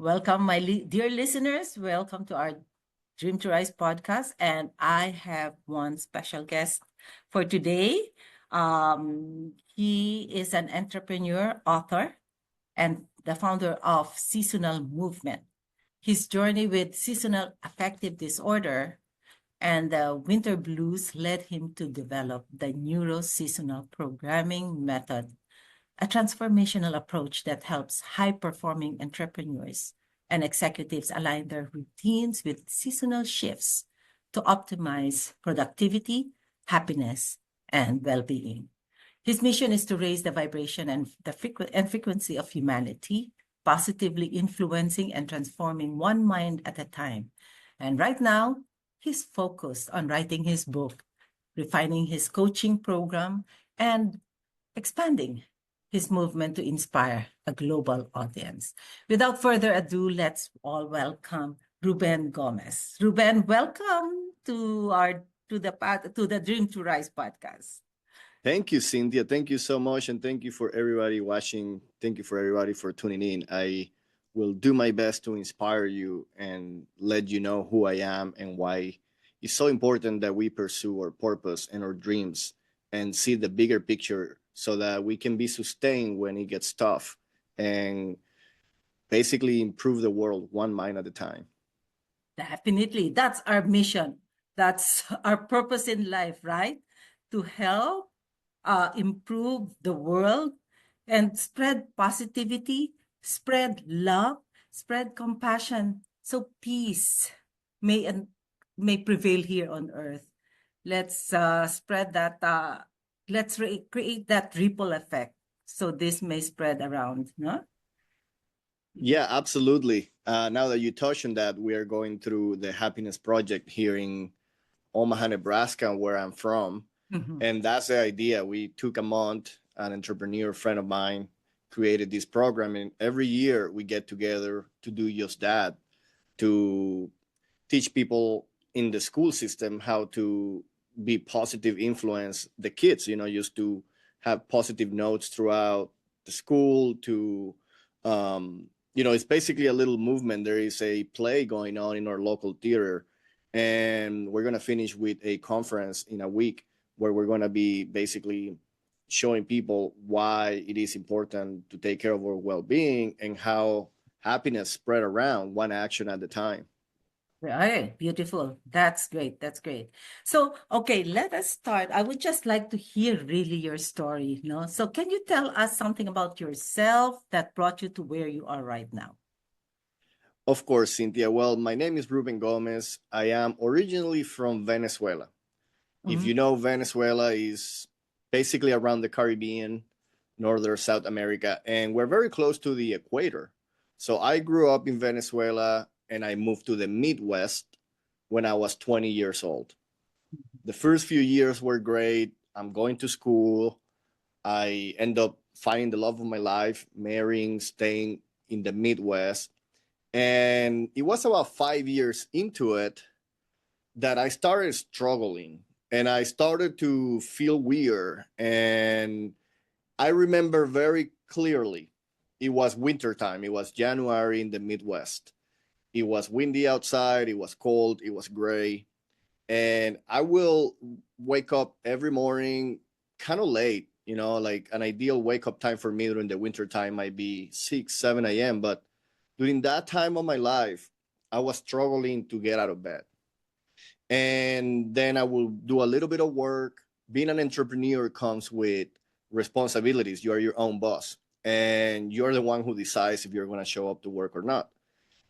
Welcome, my dear listeners. Welcome to our Dream to Rise podcast. And I have one special guest for today. He is an entrepreneur, author, and the founder of Seasonal Movement. His journey with seasonal affective disorder and the winter blues led him to develop the Neuro-Seasonal Programming Method, a transformational approach that helps high-performing entrepreneurs and executives align their routines with seasonal shifts to optimize productivity, happiness, and well-being. His mission is to raise the vibration and frequency of humanity, positively influencing and transforming one mind at a time. And right now, he's focused on writing his book, refining his coaching program, and expanding his movement to inspire a global audience. Without further ado, let's all welcome Ruben Gomez. Ruben, welcome to the Dream to Rise podcast. Thank you, Cynthia. Thank you so much. And thank you for everybody watching. Thank you for everybody for tuning in. I will do my best to inspire you and let you know who I am and why it's so important that we pursue our purpose and our dreams and see the bigger picture so that we can be sustained when it gets tough and basically improve the world one mind at a time. Definitely. That's our mission. That's our purpose in life, right? To help improve the world and spread positivity, spread love, spread compassion. So peace may prevail here on earth. Let's spread that. Let's create that ripple effect so this may spread around. No? Yeah, absolutely. Now that you touched on that, we are going through the Happiness Project here in Omaha, Nebraska, where I'm from. And that's the idea. We took a month, an entrepreneur friend of mine created this program. And every year we get together to do just that, to teach people in the school system how to be positive influence the kids, just to have positive notes throughout the school to, it's basically a little movement. There is a play going on in our local theater, and we're going to finish with a conference in a week where we're going to be basically showing people why it is important to take care of our well-being and how happiness spread around one action at a time. Right, beautiful. That's great. That's great. So, okay, let us start. I would just like to hear really your story, So, can you tell us something about yourself that brought you to where you are right now? Of course, Cynthia. Well, my name is Ruben Gomez. I am originally from Venezuela. If you know, Venezuela is basically around the Caribbean, northern South America, and we're very close to the equator. So I grew up in Venezuela and I moved to the Midwest when I was 20 years old. The first few years were great. I'm going to school. I end up finding the love of my life, marrying, staying in the Midwest. And it was about 5 years into it that I started struggling and I started to feel weird. And I remember very clearly it was wintertime. It was January in the Midwest. It was windy outside. It was cold. It was gray. And I will wake up every morning kind of late, like an ideal wake up time for me during the winter time might be 6, 7 a.m. But during that time of my life, I was struggling to get out of bed. And then I will do a little bit of work. Being an entrepreneur comes with responsibilities. You are your own boss, and you're the one who decides if you're going to show up to work or not.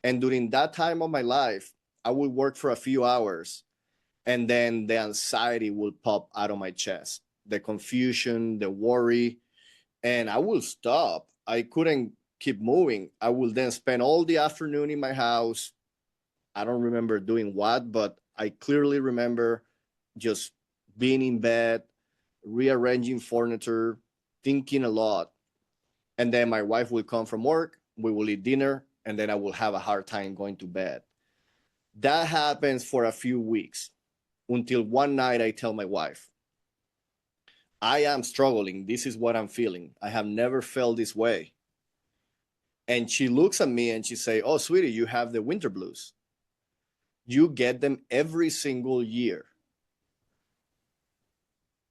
And during that time of my life, I would work for a few hours, and then the anxiety will pop out of my chest, the confusion, the worry, and I will stop. I couldn't keep moving. I will then spend all the afternoon in my house. I don't remember doing what, but I clearly remember just being in bed, rearranging furniture, thinking a lot. And then my wife will come from work, we will eat dinner, and then I will have a hard time going to bed. That happens for a few weeks until one night I tell my wife, I am struggling. This is what I'm feeling. I have never felt this way. And she looks at me and she say, "Oh, sweetie, you have the winter blues. You get them every single year."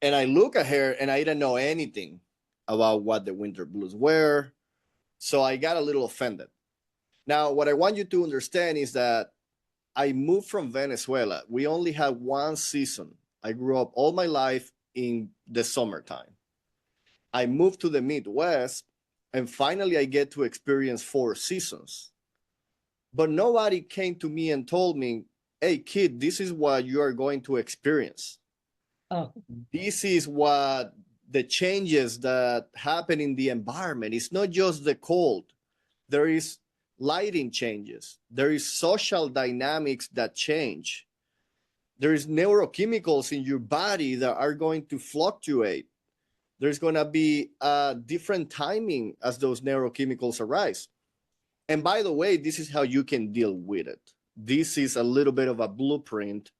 And I look at her and I didn't know anything about what the winter blues were. So I got a little offended. Now, what I want you to understand is that I moved from Venezuela. We only had one season. I grew up all my life in the summertime. I moved to the Midwest, and finally I get to experience 4 seasons. But nobody came to me and told me, "Hey, kid, this is what you are going to experience. Oh. This is what the changes that happen in the environment. It's not just the cold. There is lighting changes. There is social dynamics that change. There is neurochemicals in your body that are going to fluctuate. There's going to be a different timing as those neurochemicals arise. And by the way, this is how you can deal with it. This is a little bit of a blueprint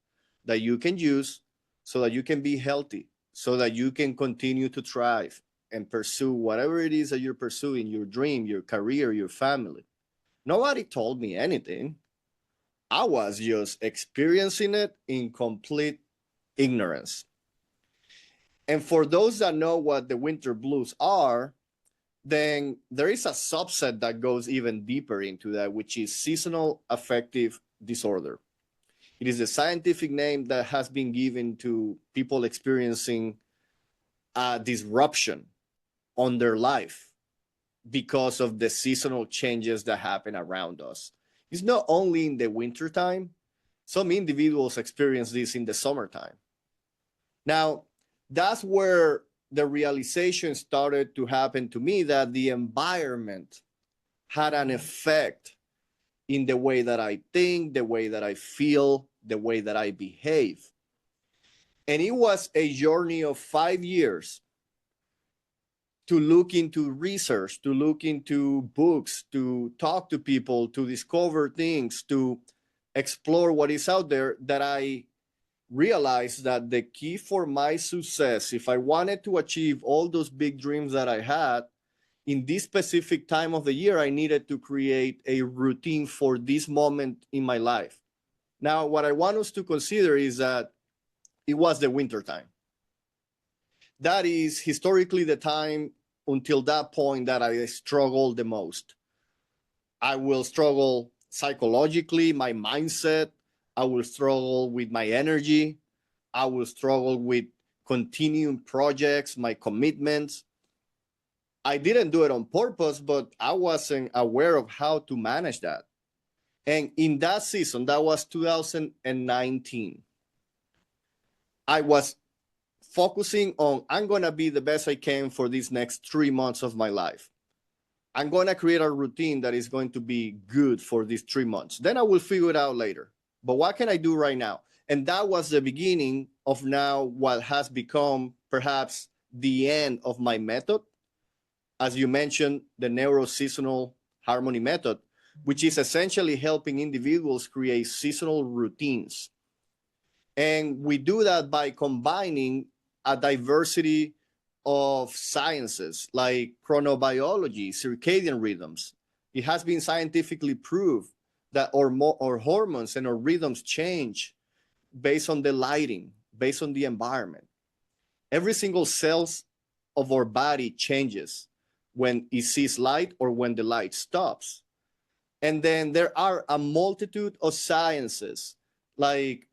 that you can use so that you can be healthy, so that you can continue to thrive and pursue whatever it is that you're pursuing, your dream, your career, your family. Nobody told me anything. I was just experiencing it in complete ignorance. And for those that know what the winter blues are, then there is a subset that goes even deeper into that, which is seasonal affective disorder. It is a scientific name that has been given to people experiencing a disruption on their life because of the seasonal changes that happen around us. It's not only in the wintertime. Some individuals experience this in the summertime. Now, that's where the realization started to happen to me that the environment had an effect in the way that I think, the way that I feel, the way that I behave. And it was a journey of 5 years to look into research, to look into books, to talk to people, to discover things, to explore what is out there, that I realized that the key for my success, if I wanted to achieve all those big dreams that I had, in this specific time of the year, I needed to create a routine for this moment in my life. Now, what I want us to consider is that it was the winter time. That is historically the time until that point that I struggled the most. I will struggle psychologically, my mindset. I will struggle with my energy. I will struggle with continuing projects, my commitments. I didn't do it on purpose, but I wasn't aware of how to manage that. And in that season, that was 2019, I was focusing on, I'm going to be the best I can for these next 3 months of my life. I'm going to create a routine that is going to be good for these 3 months. Then I will figure it out later. But what can I do right now? And that was the beginning of now what has become perhaps the end of my method. As you mentioned, the Neuro-Seasonal Harmony Method, which is essentially helping individuals create seasonal routines. And we do that by combining a diversity of sciences like chronobiology, circadian rhythms. It has been scientifically proved that our hormones and our rhythms change based on the lighting, based on the environment. Every single cell of our body changes when it sees light or when the light stops. And then there are a multitude of sciences, like,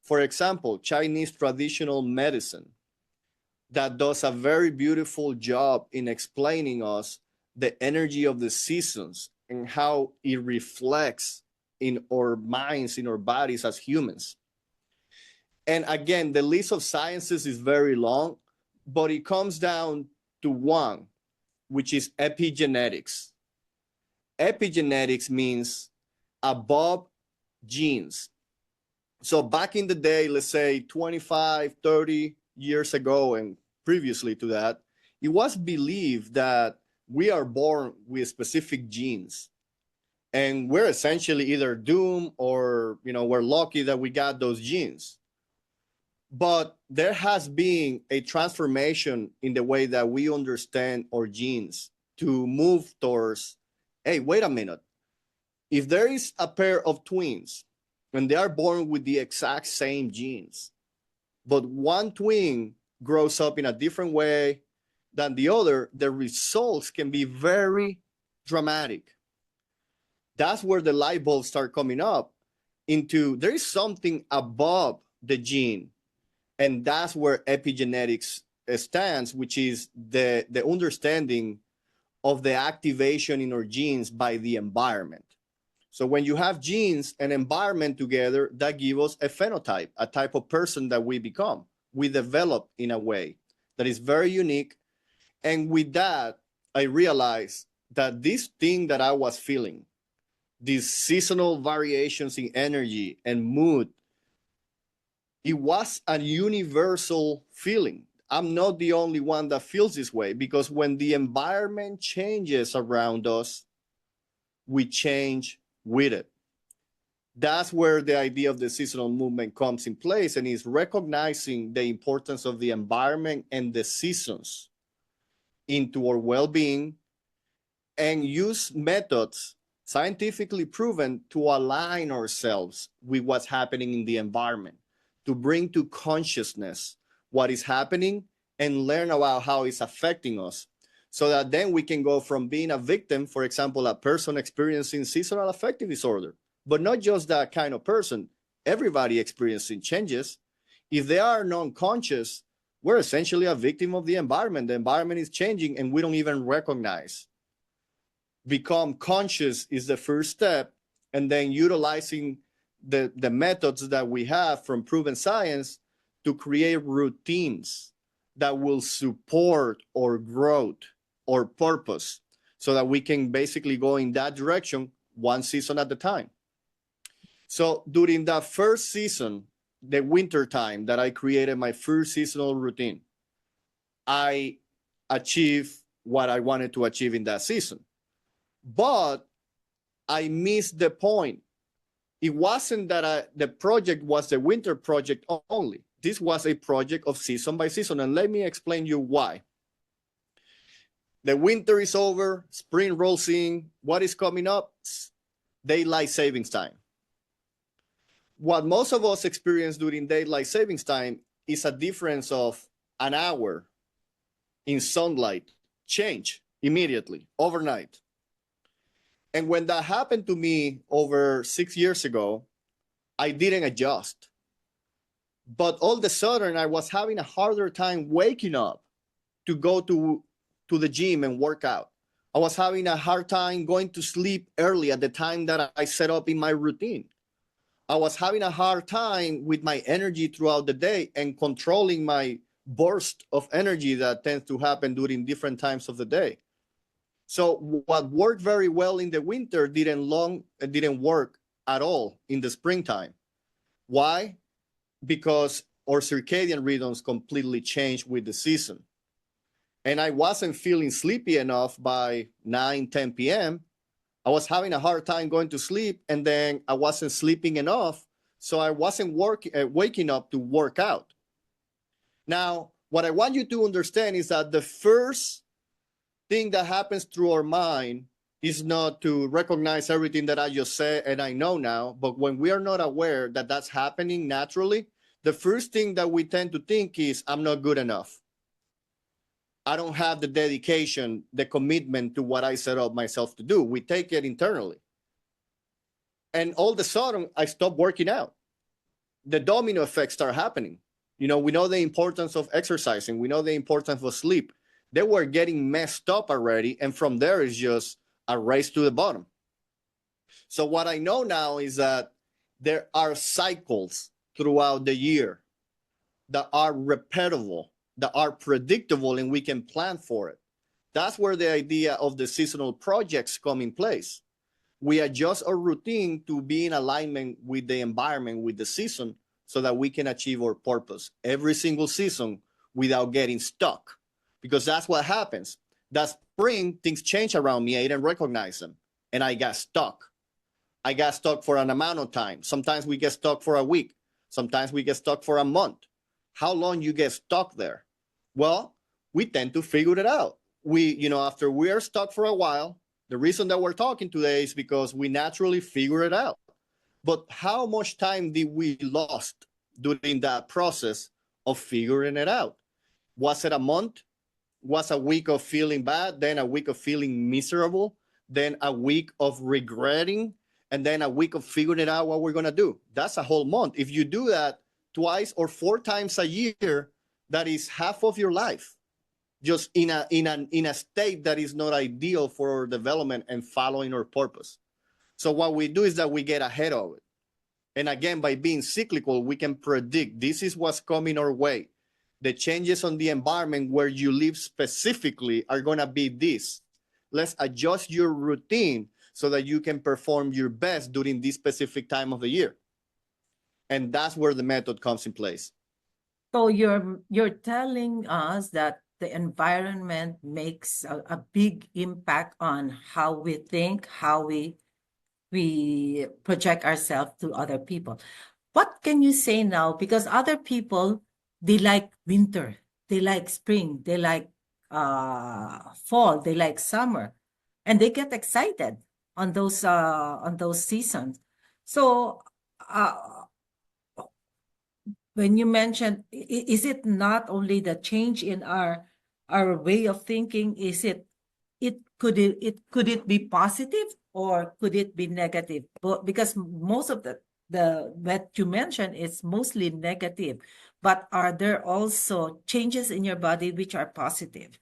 for example, Chinese traditional medicine, that does a very beautiful job in explaining us the energy of the seasons and how it reflects in our minds, in our bodies as humans. And again, the list of sciences is very long, but it comes down to one, which is epigenetics. Epigenetics means above genes. So back in the day, let's say 25, 30 years ago, and previously to that, it was believed that we are born with specific genes. And we're essentially either doomed or, we're lucky that we got those genes. But there has been a transformation in the way that we understand our genes to move towards hey, wait a minute. If there is a pair of twins and they are born with the exact same genes, but one twin grows up in a different way than the other, the results can be very dramatic. That's where the light bulbs start coming up into there is something above the gene. And that's where epigenetics stands, which is the understanding of the activation in our genes by the environment. So when you have genes and environment together, that gives us a phenotype, a type of person that we become. We develop in a way that is very unique. And with that, I realized that this thing that I was feeling, these seasonal variations in energy and mood, it was a universal feeling. I'm not the only one that feels this way, because when the environment changes around us, we change with it. That's where the idea of the seasonal movement comes in place, and is recognizing the importance of the environment and the seasons into our well-being, and use methods scientifically proven to align ourselves with what's happening in the environment, to bring to consciousness what is happening and learn about how it's affecting us, so that then we can go from being a victim, for example, a person experiencing seasonal affective disorder, but not just that kind of person, everybody experiencing changes. If they are non-conscious, we're essentially a victim of the environment. The environment is changing and we don't even recognize. Become conscious is the first step, and then utilizing the methods that we have from proven science to create routines that will support our growth or purpose, so that we can basically go in that direction one season at a time. So during that first season, the winter time that I created my first seasonal routine, I achieved what I wanted to achieve in that season. But I missed the point. It wasn't that the project was the winter project only. This was a project of season by season. And let me explain you why. The winter is over, spring rolls in. What is coming up? Daylight savings time. What most of us experience during daylight savings time is a difference of an hour in sunlight, change immediately, overnight. And when that happened to me over 6 years ago, I didn't adjust. But all of a sudden, I was having a harder time waking up to go to the gym and work out. I was having a hard time going to sleep early at the time that I set up in my routine. I was having a hard time with my energy throughout the day and controlling my burst of energy that tends to happen during different times of the day. So what worked very well in the winter didn't work at all in the springtime. Why? Because our circadian rhythms completely changed with the season. And I wasn't feeling sleepy enough by 9, 10 p.m. I was having a hard time going to sleep, and then I wasn't sleeping enough, so I wasn't waking up to work out. Now, what I want you to understand is that the first thing that happens through our mind is not to recognize everything that I just said and I know now, but when we are not aware that that's happening naturally, the first thing that we tend to think is, I'm not good enough. I don't have the dedication, the commitment to what I set up myself to do. We take it internally. And all of a sudden, I stop working out. The domino effects start happening. You know, we know the importance of exercising. We know the importance of sleep. They were getting messed up already. And from there is just a race to the bottom. So what I know now is that there are cycles throughout the year that are repeatable, that are predictable, and we can plan for it. That's where the idea of the seasonal projects come in place. We adjust our routine to be in alignment with the environment, with the season, so that we can achieve our purpose every single season without getting stuck. Because that's what happens. That spring, things change around me. I didn't recognize them, and I got stuck. I got stuck for an amount of time. Sometimes we get stuck for a week. Sometimes we get stuck for a month. How long you get stuck there? Well, we tend to figure it out. After we are stuck for a while, The reason that we're talking today is because we naturally figure it out. But how much time did we lost during that process of figuring it out? Was it a month? Was a week of feeling bad, then a week of feeling miserable, then a week of regretting, and then a week of figuring out what we're going to do? That's a whole month. If you do that twice or 4 times a year, that is half of your life, just in a state that is not ideal for our development and following our purpose. So what we do is that we get ahead of it. And again, by being cyclical, we can predict this is what's coming our way. The changes on the environment where you live specifically are going to be this. Let's adjust your routine so that you can perform your best during this specific time of the year. And that's where the method comes in place. So you're telling us that the environment makes a big impact on how we think, how we project ourselves to other people. What can you say now? Because other people, they like winter, they like spring, they like fall, they like summer, and they get excited on those seasons. So when you mentioned, is it not only the change in our way of thinking? Is it could it be positive or could it be negative? Because most of the that you mentioned is mostly negative, but are there also changes in your body which are positive?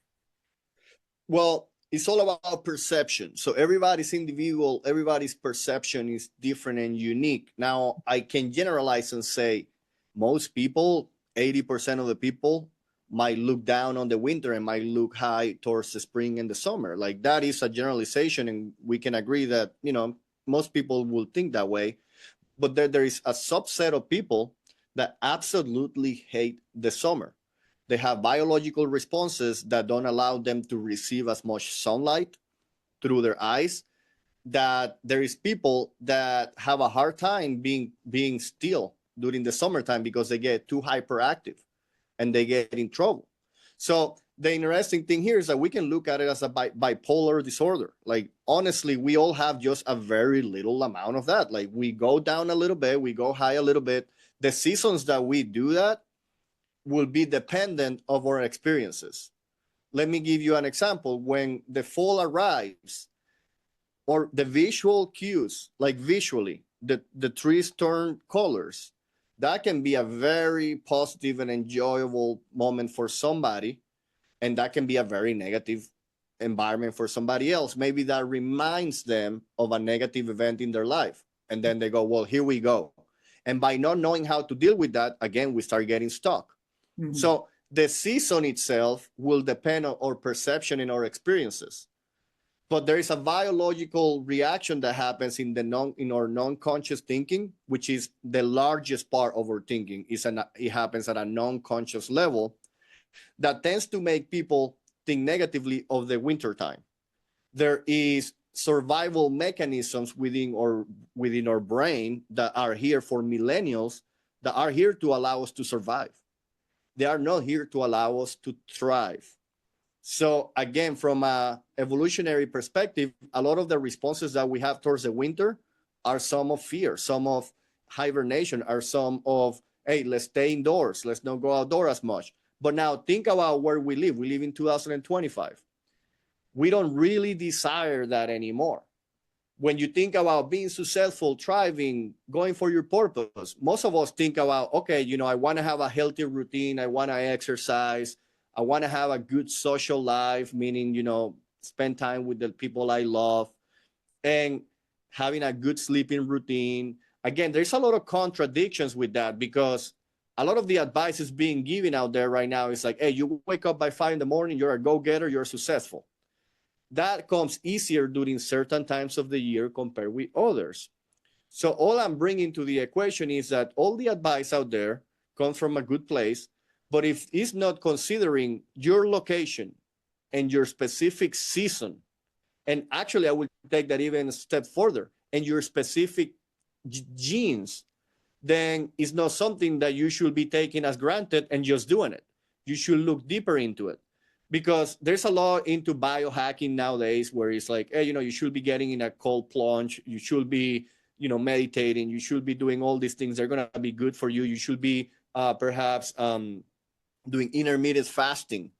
Well, it's all about perception. So everybody's individual, everybody's perception is different and unique. Now, I can generalize and say most people, 80% of the people, might look down on the winter and might look high towards the spring and the summer. Like that is a generalization, and we can agree that, you know, most people will think that way. But there is a subset of people that absolutely hate the summer. They have biological responses that don't allow them to receive as much sunlight through their eyes. That there is people that have a hard time being still during the summertime because they get too hyperactive and they get in trouble. So the interesting thing here is that we can look at it as a bipolar disorder. Like, honestly, we all have just a very little amount of that. Like, we go down a little bit, we go high a little bit. The seasons that we do that will be dependent of our experiences. Let me give you an example. When the fall arrives, or the visual cues, like visually, the trees turn colors, that can be a very positive and enjoyable moment for somebody, and that can be a very negative environment for somebody else. Maybe that reminds them of a negative event in their life, and then they go, well, here we go. And by not knowing how to deal with that, again, we start getting stuck. Mm-hmm. So the season itself will depend on our perception and our experiences. But there is a biological reaction that happens in our non-conscious thinking, which is the largest part of our thinking. It happens at a non-conscious level that tends to make people think negatively of the winter time. There is survival mechanisms within our brain that are here for millennials, that are here to allow us to survive. They are not here to allow us to thrive. So again, from an evolutionary perspective, a lot of the responses that we have towards the winter are some of fear, some of hibernation, are some of, hey, let's stay indoors, let's not go outdoors as much. But now think about where we live. We live in 2025. We don't really desire that anymore. When you think about being successful, thriving, going for your purpose, most of us think about, okay, you know, I want to have a healthy routine. I want to exercise. I want to have a good social life, meaning, you know, spend time with the people I love and having a good sleeping routine. Again, there's a lot of contradictions with that, because a lot of the advice is being given out there right now. It's like, hey, you wake up by 5 in the morning, you're a go-getter, you're successful. That comes easier during certain times of the year compared with others. So all I'm bringing to the equation is that all the advice out there comes from a good place, but if it's not considering your location and your specific season, and actually I would take that even a step further, and your specific genes, then it's not something that you should be taking as granted and just doing it. You should look deeper into it. because there's a lot into biohacking nowadays where it's like, hey, you should be getting in a cold plunge, you should be, meditating, you should be doing all these things. They're going to be good for you. You should be perhaps doing intermittent fasting.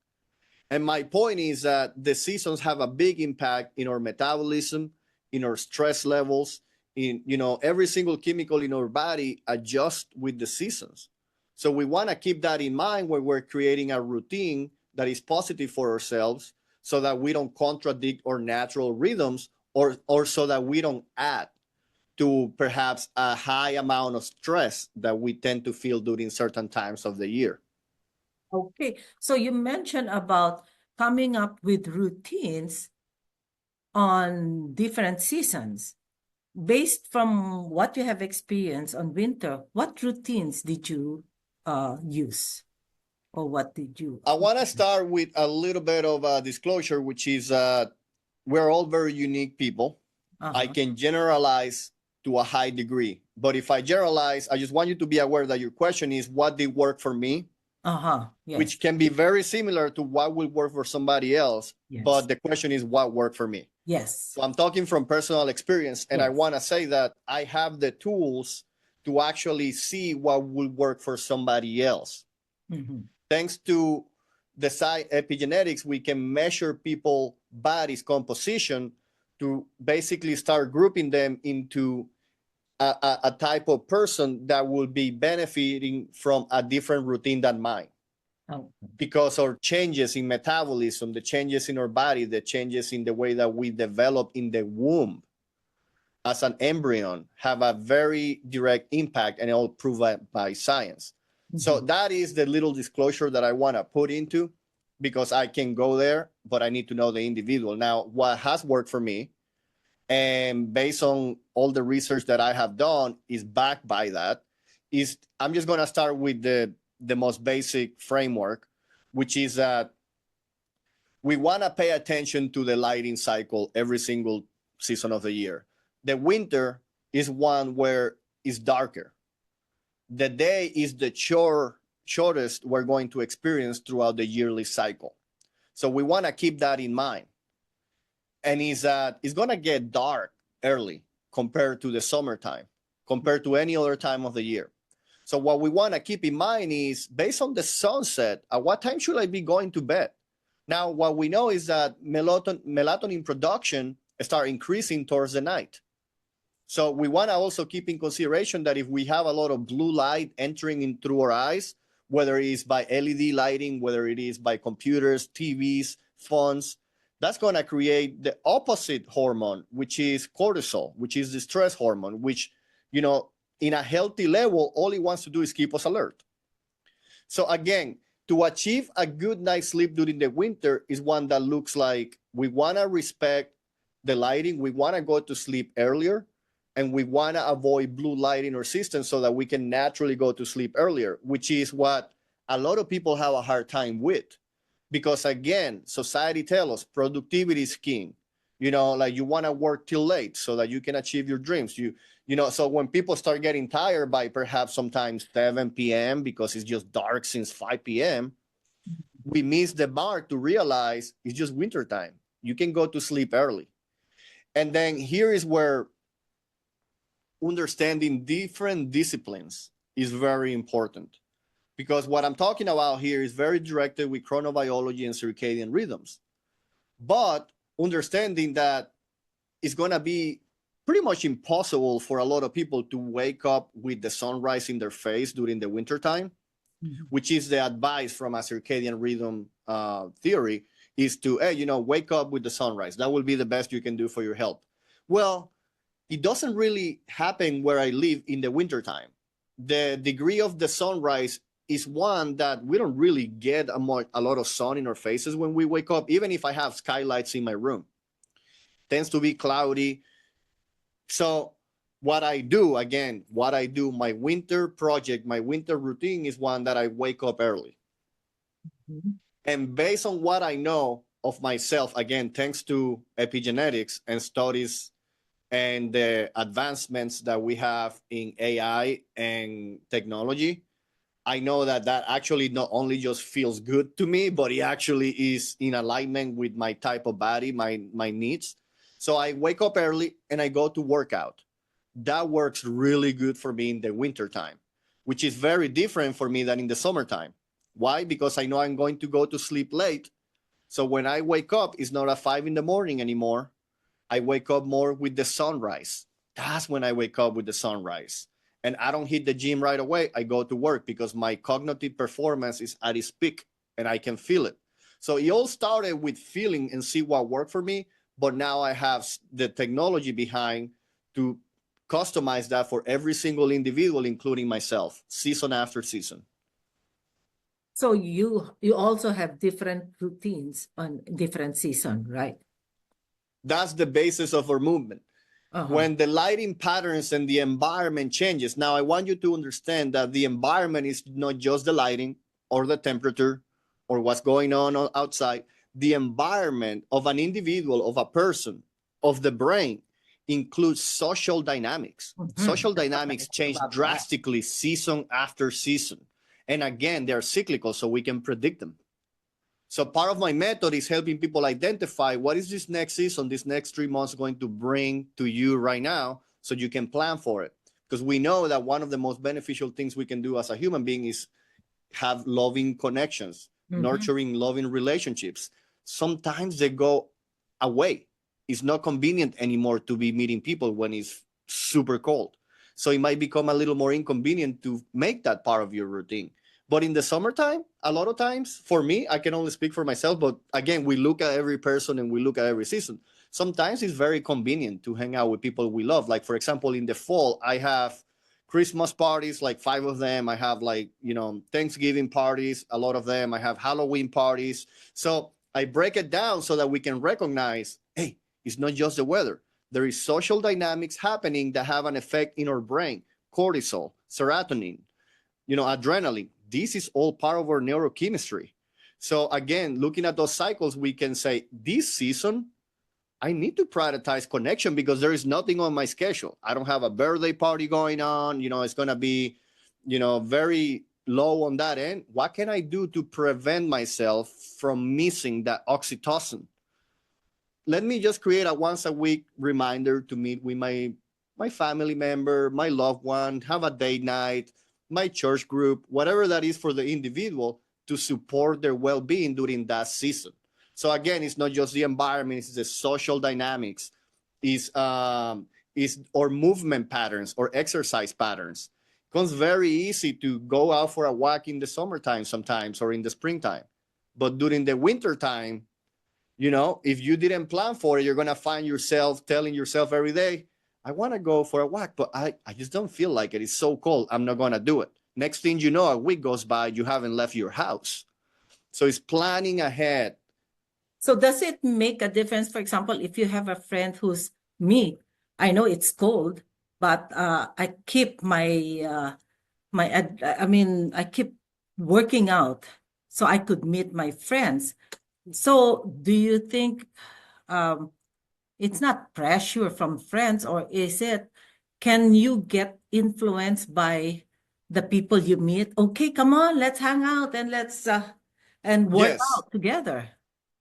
And my point is that the seasons have a big impact in our metabolism, in our stress levels, in, every single chemical in our body adjusts with the seasons. So we want to keep that in mind when we're creating a routine that is positive for ourselves, so that we don't contradict our natural rhythms, or so that we don't add to perhaps a high amount of stress that we tend to feel during certain times of the year. Okay, so you mentioned about coming up with routines on different seasons. Based from what you have experienced on winter, what routines did you use? Or what did you? I want to start with a little bit of a disclosure, which is we're all very unique people. I can generalize to a high degree, but if I generalize, I just want you to be aware that your question is what did work for me, yes. which can be very similar to what will work for somebody else. Yes. But the question is what worked for me. Yes. So I'm talking from personal experience, and Yes. I want to say that I have the tools to actually see what will work for somebody else. Thanks to the epigenetics, we can measure people's body's composition to basically start grouping them into a type of person that will be benefiting from a different routine than mine. Because our changes in metabolism, the changes in our body, the changes in the way that we develop in the womb as an embryo have a very direct impact, and all proved by science. So that is the little disclosure that I want to put into, because I can go there, but I need to know the individual. Now, what has worked for me, and based on all the research that I have done, is backed by that, is I'm just going to start with the most basic framework, which is that we want to pay attention to the lighting cycle every single season of the year. The winter is one where it's darker. The day is the shortest we're going to experience throughout the yearly cycle. So we want to keep that in mind. And it's going to get dark early compared to the summertime, compared to any other time of the year. So what we want to keep in mind is, based on the sunset, at what time should I be going to bed? Now, what we know is that melatonin production start increasing towards the night. So we want to also keep in consideration that if we have a lot of blue light entering in through our eyes, whether it is by LED lighting, whether it is by computers, TVs, phones, that's going to create the opposite hormone, which is cortisol, which is the stress hormone, which, in a healthy level, all it wants to do is keep us alert. So again, to achieve a good night's sleep during the winter is one that looks like we want to respect the lighting. We want to go to sleep earlier, and we want to avoid blue light in our system so that we can naturally go to sleep earlier, which is what a lot of people have a hard time with. Because again, society tells us productivity is king. Like you want to work till late so that you can achieve your dreams. So when people start getting tired by perhaps sometimes 7 p.m. because it's just dark since 5 p.m., we miss the mark to realize it's just wintertime. You can go to sleep early. And then here is where understanding different disciplines is very important, because what I'm talking about here is very directed with chronobiology and circadian rhythms, but understanding that it's going to be pretty much impossible for a lot of people to wake up with the sunrise in their face during the wintertime, which is the advice from a circadian rhythm theory, is to, wake up with the sunrise. That will be the best you can do for your health. Well, it doesn't really happen where I live in the wintertime. The degree of the sunrise is one that we don't really get a lot of sun in our faces when we wake up, even if I have skylights in my room. Tends to be cloudy. So what I do, my winter project, my winter routine is one that I wake up early. And based on what I know of myself, again, thanks to epigenetics and studies and the advancements that we have in AI and technology, I know that that actually not only just feels good to me, but it actually is in alignment with my type of body, my needs. So I wake up early and I go to workout. That works really good for me in the wintertime, which is very different for me than in the summertime. Why? Because I know I'm going to go to sleep late. So when I wake up, it's not at 5 in the morning anymore. I wake up more with the sunrise. That's when I wake up with the sunrise. And I don't hit the gym right away. I go to work because my cognitive performance is at its peak and I can feel it. So it all started with feeling and see what worked for me. But now I have the technology behind to customize that for every single individual, including myself, season after season. So you also have different routines on different season, right? That's the basis of our movement. When the lighting patterns and the environment changes. Now, I want you to understand that the environment is not just the lighting or the temperature or what's going on outside. The environment of an individual, of a person, of the brain includes social dynamics. Social dynamics change drastically season after season. And again, they're cyclical, so we can predict them. So part of my method is helping people identify what is this next season, this next 3 months going to bring to you right now, so you can plan for it. Because we know that one of the most beneficial things we can do as a human being is have loving connections, nurturing loving relationships. Sometimes they go away. It's not convenient anymore to be meeting people when it's super cold. So it might become a little more inconvenient to make that part of your routine. But in the summertime, a lot of times, for me, I can only speak for myself, but again, we look at every person and we look at every season. Sometimes it's very convenient to hang out with people we love. Like, for example, in the fall, I have Christmas parties, like 5 of them. I have like, Thanksgiving parties, a lot of them. I have Halloween parties. So I break it down so that we can recognize, hey, it's not just the weather. There is social dynamics happening that have an effect in our brain, cortisol, serotonin, adrenaline. This is all part of our neurochemistry. So again, looking at those cycles, we can say this season, I need to prioritize connection because there is nothing on my schedule. I don't have a birthday party going on. It's going to be, very low on that end. What can I do to prevent myself from missing that oxytocin? Let me just create a once a week reminder to meet with my family member, my loved one, have a date night, my church group, whatever that is for the individual to support their well-being during that season. So again, it's not just the environment, it's the social dynamics, is or movement patterns or exercise patterns. It becomes very easy to go out for a walk in the summertime sometimes or in the springtime. But during the wintertime, if you didn't plan for it, you're going to find yourself telling yourself every day, I want to go for a walk, but I just don't feel like it. It's so cold. I'm not going to do it. Next thing you know, a week goes by, you haven't left your house. So it's planning ahead. So does it make a difference, for example, if you have a friend who's me, I know it's cold, but I keep I keep working out so I could meet my friends. So do you think it's not pressure from friends, or is it, can you get influenced by the people you meet? Okay, come on, let's hang out and let's and work out together.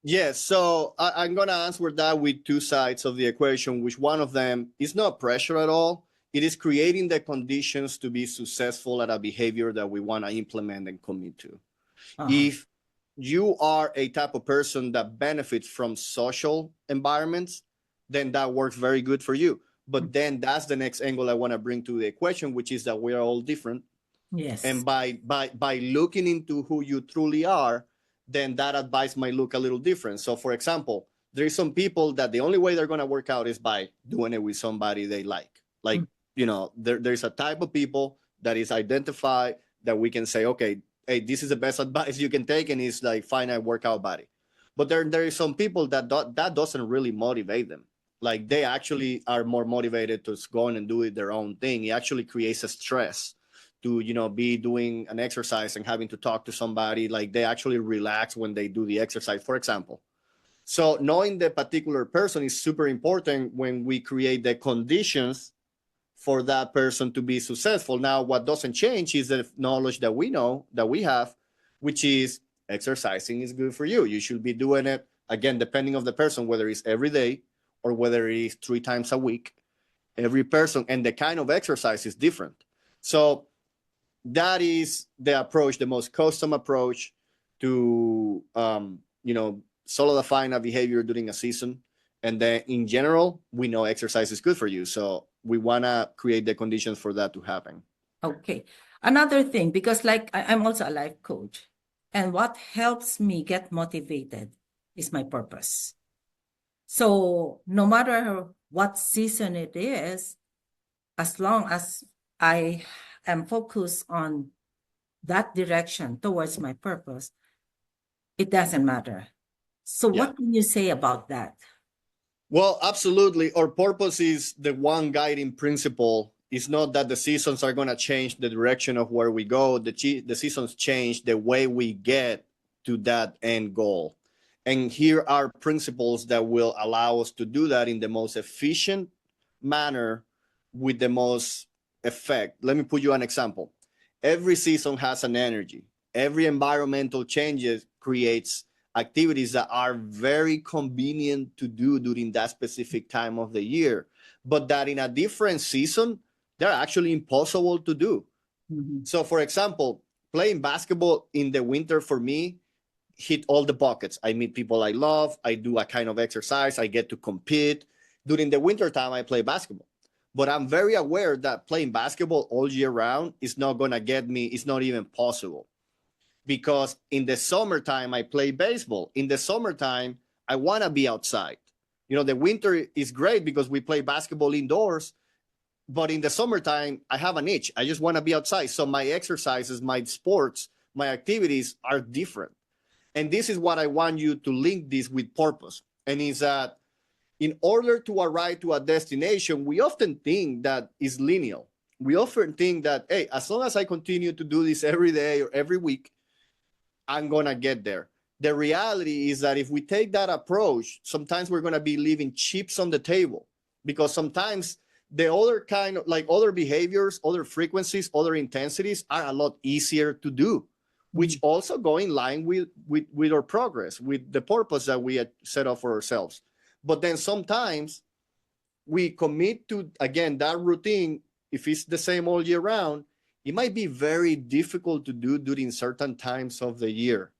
Yes, so I'm going to answer that with two sides of the equation, which one of them is not pressure at all. It is creating the conditions to be successful at a behavior that we want to implement and commit to. If you are a type of person that benefits from social environments, then that works very good for you. But then that's the next angle I want to bring to the equation, which is that we are all different. Yes. And by looking into who you truly are, then that advice might look a little different. So for example, there's some people that the only way they're going to work out is by doing it with somebody they like. Like, there's a type of people that is identified that we can say, okay, hey, this is the best advice you can take, and it's like, find a workout body. But there is some people that doesn't really motivate them. Like, they actually are more motivated to go on and do it their own thing. It actually creates a stress to, be doing an exercise and having to talk to somebody. Like, they actually relax when they do the exercise, for example. So knowing the particular person is super important when we create the conditions for that person to be successful. Now, what doesn't change is the knowledge that we know, that we have, which is exercising is good for you. You should be doing it, again, depending on the person, whether it's every day or whether it is 3 times a week. Every person and the kind of exercise is different. So that is the approach, the most custom approach to, solidifying a behavior during a season. And then in general, we know exercise is good for you. So we want to create the conditions for that to happen. Okay. Another thing, because like I'm also a life coach, and what helps me get motivated is my purpose. So no matter what season it is, as long as I am focused on that direction towards my purpose, it doesn't matter. So what can you say about that? Well, absolutely. Our purpose is the one guiding principle. It's not that the seasons are going to change the direction of where we go. The seasons change the way we get to that end goal. And here are principles that will allow us to do that in the most efficient manner with the most effect. Let me put you an example. Every season has an energy. Every environmental changes creates activities that are very convenient to do during that specific time of the year, but that in a different season, they're actually impossible to do. Mm-hmm. So for example, playing basketball in the winter for me hit all the buckets. I meet people I love. I do a kind of exercise. I get to compete. During the winter time, I play basketball. But I'm very aware that playing basketball all year round is not going to get me, it's not even possible. Because in the summertime, I play baseball. In the summertime, I want to be outside. The winter is great because we play basketball indoors. But in the summertime, I have an itch. I just want to be outside. So my exercises, my sports, my activities are different. And this is what I want you to link this with purpose. And is that in order to arrive to a destination, we often think that is linear. We often think that, hey, as long as I continue to do this every day or every week, I'm going to get there. The reality is that if we take that approach, sometimes we're going to be leaving chips on the table, because sometimes the other kind of like other behaviors, other frequencies, other intensities are a lot easier to do, which also go in line with our progress, with the purpose that we had set up for ourselves. But then sometimes we commit to, again, that routine. If it's the same all year round, it might be very difficult to do during certain times of the year.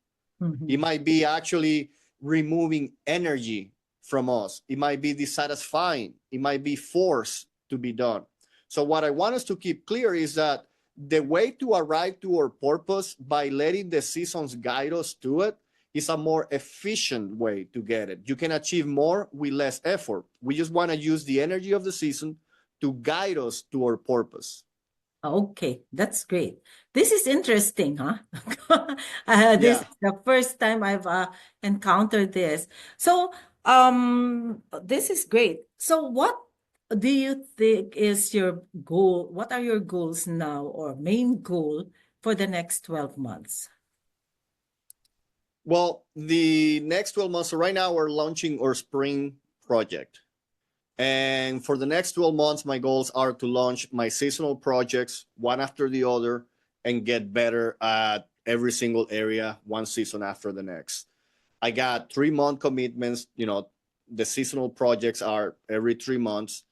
Mm-hmm. It might be actually removing energy from us. It might be dissatisfying. It might be forced to be done. So what I want us to keep clear is that the way to arrive to our purpose by letting the seasons guide us to it is a more efficient way to get it. You can achieve more with less effort. We just want to use the energy of the season to guide us to our purpose. Okay, that's great. This is interesting, huh? This is the first time I've encountered this. So, this is great. So, what do you think is your goal? What are your goals now, or main goal for the next 12 months? Well, the next 12 months, so right now we're launching our spring project. And for the next 12 months, my goals are to launch my seasonal projects one after the other and get better at every single area, one season after the next. I got 3-month commitments. The seasonal projects are every 3 months.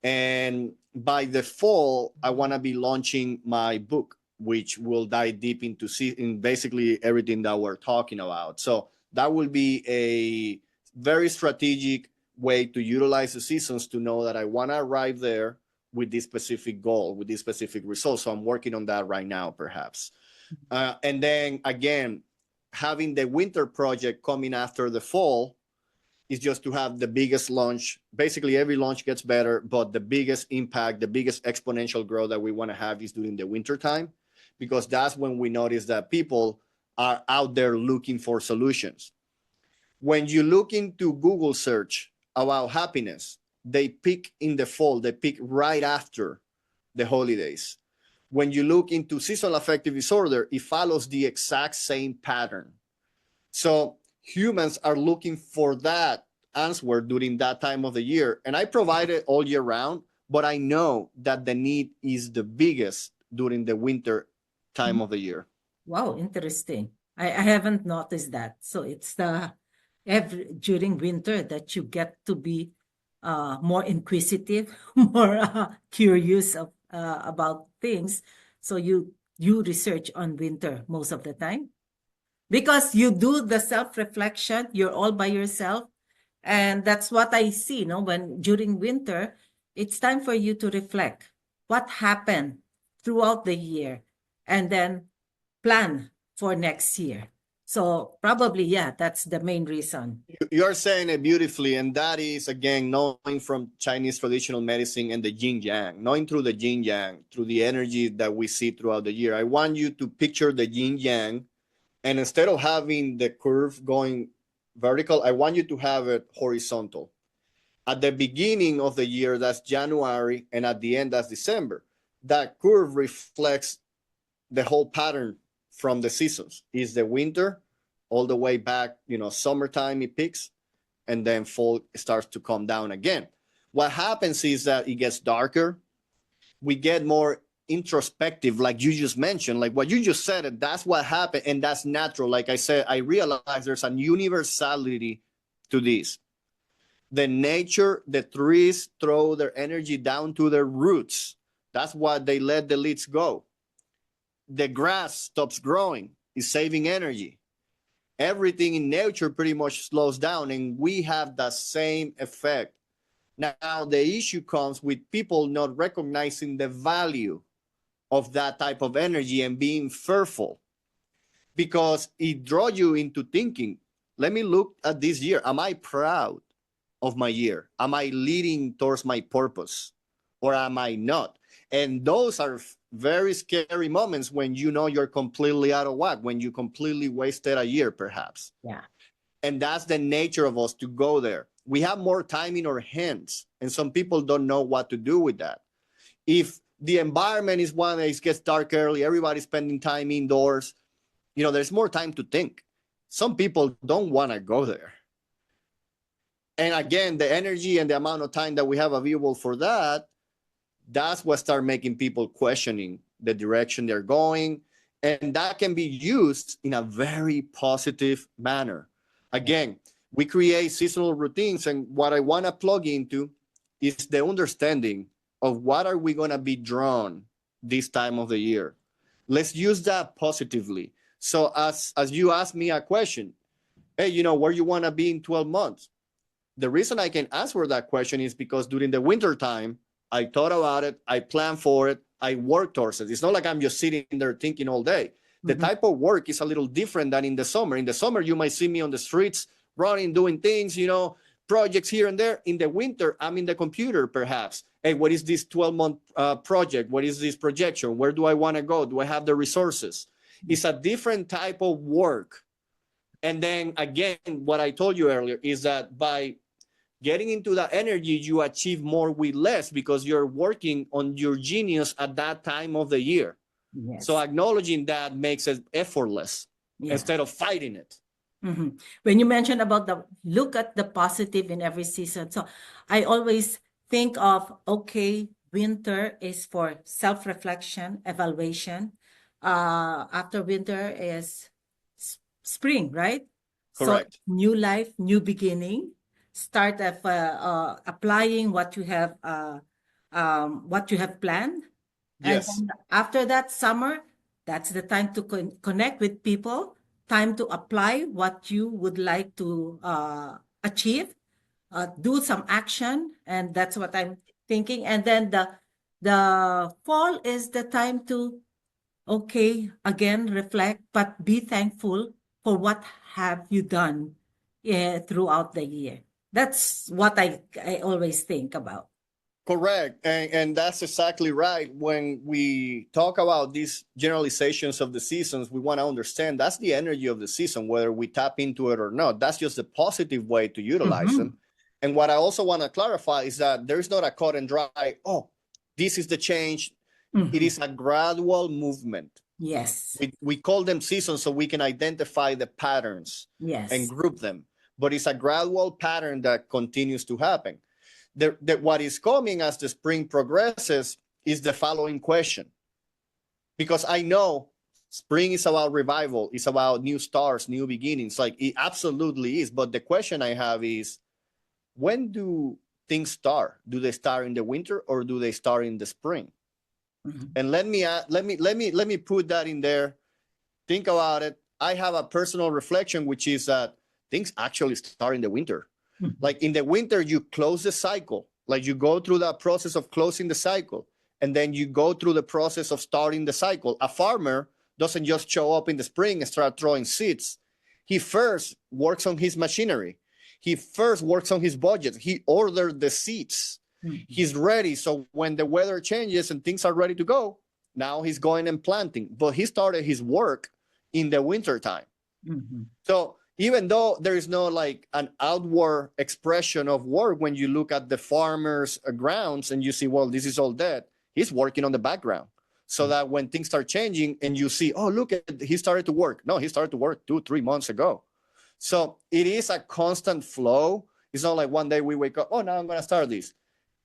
And by the fall, I want to be launching my book, which will dive deep into in basically everything that we're talking about. So that will be a very strategic way to utilize the seasons to know that I want to arrive there with this specific goal, with this specific result. So I'm working on that right now, perhaps. And then again, having the winter project coming after the fall is just to have the biggest launch. Basically, every launch gets better, but the biggest impact, the biggest exponential growth that we want to have is during the winter time, because that's when we notice that people are out there looking for solutions. When you look into Google search about happiness, they peak in the fall, they peak right after the holidays. When you look into seasonal affective disorder, it follows the exact same pattern. So humans are looking for that answer during that time of the year. And I provide it all year round, but I know that the need is the biggest during the winter time of the year. Wow, interesting. I haven't noticed that. So it's during winter that you get to be more inquisitive, more curious about things. So you research on winter most of the time because you do the self-reflection. You're all by yourself, and that's what I see. When during winter, it's time for you to reflect what happened throughout the year, and then plan for next year. So probably, yeah, that's the main reason. You're saying it beautifully, and that is, again, knowing from Chinese traditional medicine and the yin yang, knowing through the yin yang, through the energy that we see throughout the year. I want you to picture the yin yang, and instead of having the curve going vertical, I want you to have it horizontal. At the beginning of the year, that's January, and at the end, that's December. That curve reflects the whole pattern from the seasons. Is the winter all the way back, summertime it peaks, and then fall starts to come down again. What happens is that it gets darker. We get more introspective, like you just mentioned, like what you just said, that's what happened, and that's natural. Like I said, I realize there's a universality to this. The nature, the trees throw their energy down to their roots. That's why they let the leaves go. The grass stops growing, is saving energy. Everything in nature pretty much slows down, and we have the same effect. Now, the issue comes with people not recognizing the value of that type of energy and being fearful, because it draws you into thinking, let me look at this year. Am I proud of my year? Am I leading towards my purpose, or am I not? And those are very scary moments when you know you're completely out of whack, when you completely wasted a year, perhaps. Yeah. And that's the nature of us, to go there. We have more time in our hands, and some people don't know what to do with that. If the environment is one that gets dark early, everybody's spending time indoors, there's more time to think. Some people don't want to go there. And again, the energy and the amount of time that we have available for that, that's what start making people questioning the direction they're going. And that can be used in a very positive manner. Again, we create seasonal routines, and what I want to plug into is the understanding of what are we going to be drawn this time of the year. Let's use that positively. So as you ask me a question, hey, where you want to be in 12 months? The reason I can answer that question is because during the winter time, I thought about it, I planned for it, I worked towards it. It's not like I'm just sitting there thinking all day. The type of work is a little different than in the summer. In the summer, you might see me on the streets, running, doing things, projects here and there. In the winter, I'm in the computer, perhaps. Hey, what is this 12-month project? What is this projection? Where do I want to go? Do I have the resources? It's a different type of work. And then again, what I told you earlier is that by getting into that energy, you achieve more with less, because you're working on your genius at that time of the year. Yes. So acknowledging that makes it effortless instead of fighting it. When you mentioned about look at the positive in every season. So I always think of, okay, winter is for self-reflection, evaluation. After winter is spring, right? Correct. So new life, new beginning. Start of applying what you have planned. Yes. And after that, summer, that's the time to connect with people, time to apply what you would like to achieve, do some action, and that's what I'm thinking. And then the fall is the time to, okay, again, reflect, but be thankful for what have you done throughout the year. That's what I always think about. Correct. And that's exactly right. When we talk about these generalizations of the seasons, we want to understand that's the energy of the season, whether we tap into it or not. That's just a positive way to utilize them. And what I also want to clarify is that there's not a cut and dry, oh, this is the change. It is a gradual movement. Yes. We call them seasons so we can identify the patterns and group them. But it's a gradual pattern that continues to happen. what is coming as the spring progresses is the following question. Because I know spring is about revival, it's about new stars, new beginnings. Like it absolutely is. But the question I have is, when do things start? Do they start in the winter or do they start in the spring? Mm-hmm. And let me put that in there. Think about it. I have a personal reflection, which is that things actually start in the winter. Mm-hmm. Like in the winter, you close the cycle. Like you go through that process of closing the cycle, and then you go through the process of starting the cycle. A farmer doesn't just show up in the spring and start throwing seeds. He first works on his machinery. He first works on his budget. He ordered the seeds. Mm-hmm. He's ready. So when the weather changes and things are ready to go, now he's going and planting. But he started his work in the winter time. Mm-hmm. So even though there is no like an outward expression of work, when you look at the farmer's grounds and you see, well, this is all dead, he's working on the background. So that when things start changing and you see, oh, look, he started to work. No, he started to work 2-3 months ago. So it is a constant flow. It's not like one day we wake up, oh, now I'm going to start this.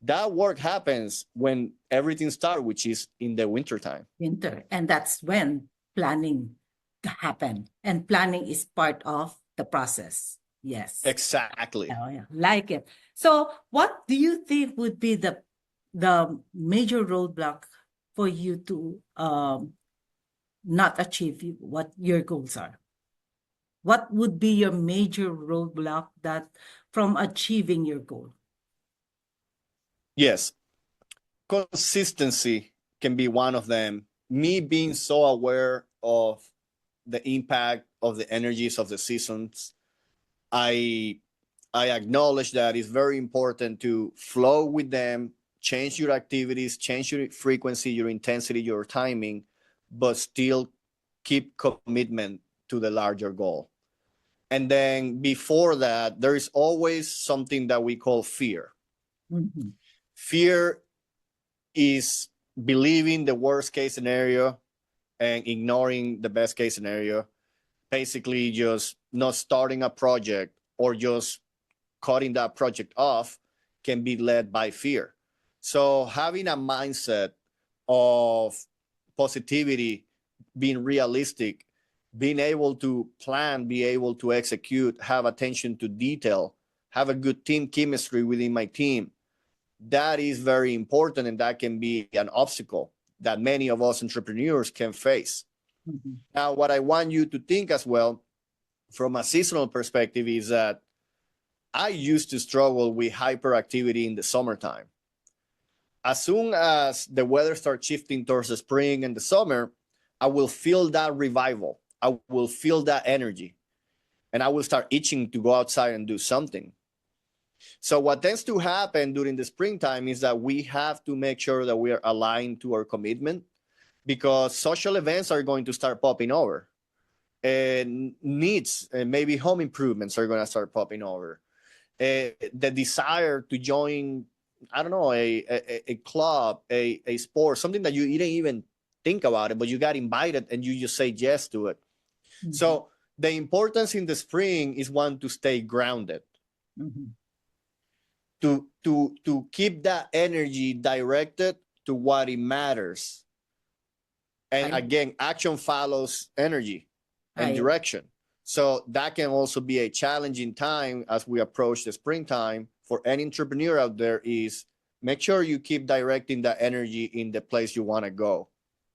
That work happens when everything starts, which is in the winter time. Winter. And that's when planning happen. And planning is part of the process. Yes. Exactly. Oh, yeah. Like it. So what do you think would be the major roadblock for you to not achieve what your goals are? What would be your major roadblock that from achieving your goal? Yes. Consistency can be one of them. Me being so aware of the impact of the energies of the seasons, I acknowledge that it's very important to flow with them, change your activities, change your frequency, your intensity, your timing, but still keep commitment to the larger goal. And then before that, there is always something that we call fear. Mm-hmm. Fear is believing the worst case scenario and ignoring the best case scenario. Basically, just not starting a project or just cutting that project off can be led by fear. So having a mindset of positivity, being realistic, being able to plan, be able to execute, have attention to detail, have a good team chemistry within my team, that is very important, and that can be an obstacle that many of us entrepreneurs can face. Mm-hmm. Now, what I want you to think as well from a seasonal perspective is that I used to struggle with hyperactivity in the summertime. As soon as the weather starts shifting towards the spring and the summer, I will feel that revival. I will feel that energy, and I will start itching to go outside and do something. So what tends to happen during the springtime is that we have to make sure that we are aligned to our commitment, because social events are going to start popping over, and needs and maybe home improvements are going to start popping over. The desire to join, I don't know, a club, a sport, something that you didn't even think about it, but you got invited and you just say yes to it. Mm-hmm. So the importance in the spring is, one, to stay grounded. Mm-hmm. To keep that energy directed to what it matters. And again, action follows energy and direction. So that can also be a challenging time as we approach the springtime for any entrepreneur out there. Is make sure you keep directing that energy in the place you want to go.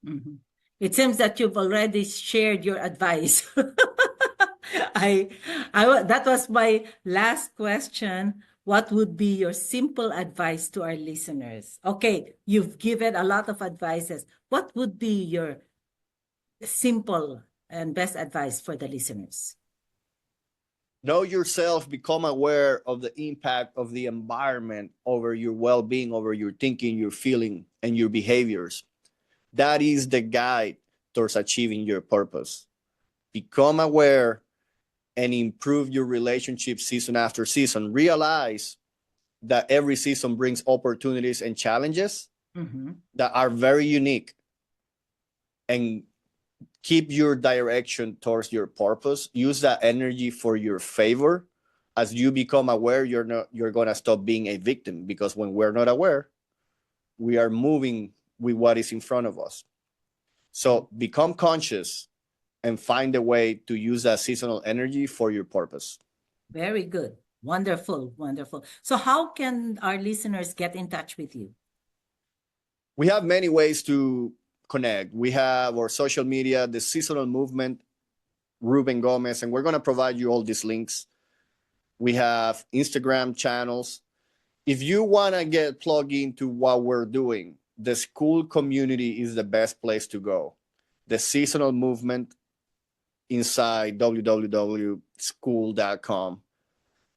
Mm-hmm. It seems that you've already shared your advice. That was my last question. What would be your simple advice to our listeners? Okay, you've given a lot of advices. What would be your simple and best advice for the listeners? Know yourself, become aware of the impact of the environment over your well-being, over your thinking, your feeling, and your behaviors. That is the guide towards achieving your purpose. Become aware and improve your relationship season after season. Realize that every season brings opportunities and challenges that are very unique, and keep your direction towards your purpose. Use that energy for your favor, As you become aware, you're going to stop being a victim, because when we're not aware, we are moving with what is in front of us. So become conscious and find a way to use that seasonal energy for your purpose. Very good. Wonderful, wonderful. So how can our listeners get in touch with you? We have many ways to connect. We have our social media, the Seasonal Movement, Ruben Gomez, and we're going to provide you all these links. We have Instagram channels. If you want to get plugged into what we're doing, the school community is the best place to go. The Seasonal Movement inside www.school.com.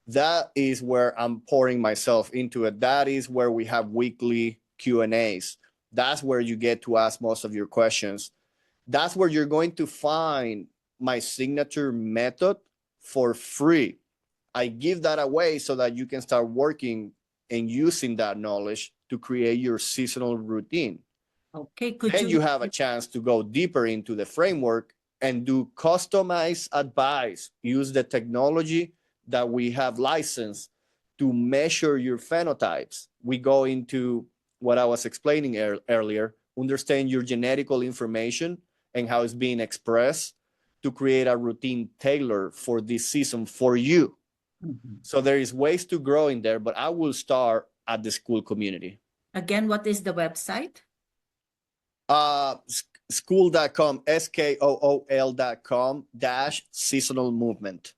That is where I'm pouring myself into it. That is where we have weekly Q&As. That's where you get to ask most of your questions. That's where you're going to find my signature method for free. I give that away so that you can start working and using that knowledge to create your seasonal routine. Okay, Then you have a chance to go deeper into the framework and do customized advice. Use the technology that we have licensed to measure your phenotypes. We go into what I was explaining earlier, understand your genetical information and how it's being expressed to create a routine tailored for this season for you. Mm-hmm. So there is ways to grow in there, but I will start at the school community. Again, what is the website? School.com, SKOOL.com-seasonal movement.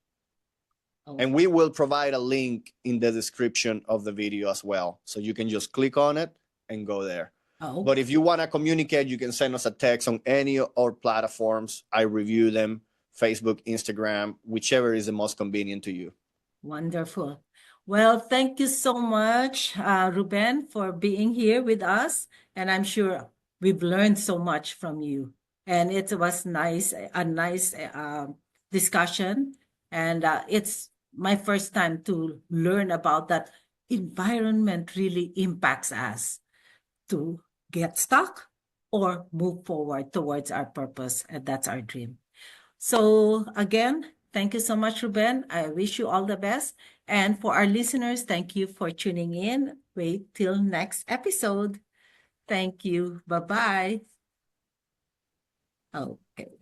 Oh. And we will provide a link in the description of the video as well. So you can just click on it and go there. Oh. But if you want to communicate, you can send us a text on any of our platforms. I review them, Facebook, Instagram, whichever is the most convenient to you. Wonderful. Well, thank you so much, Ruben, for being here with us. And I'm sure we've learned so much from you. And it was a nice discussion. And it's my first time to learn about that environment really impacts us to get stuck or move forward towards our purpose. And that's our dream. So again, thank you so much, Ruben. I wish you all the best. And for our listeners, thank you for tuning in. Wait till next episode. Thank you. Bye-bye. Okay.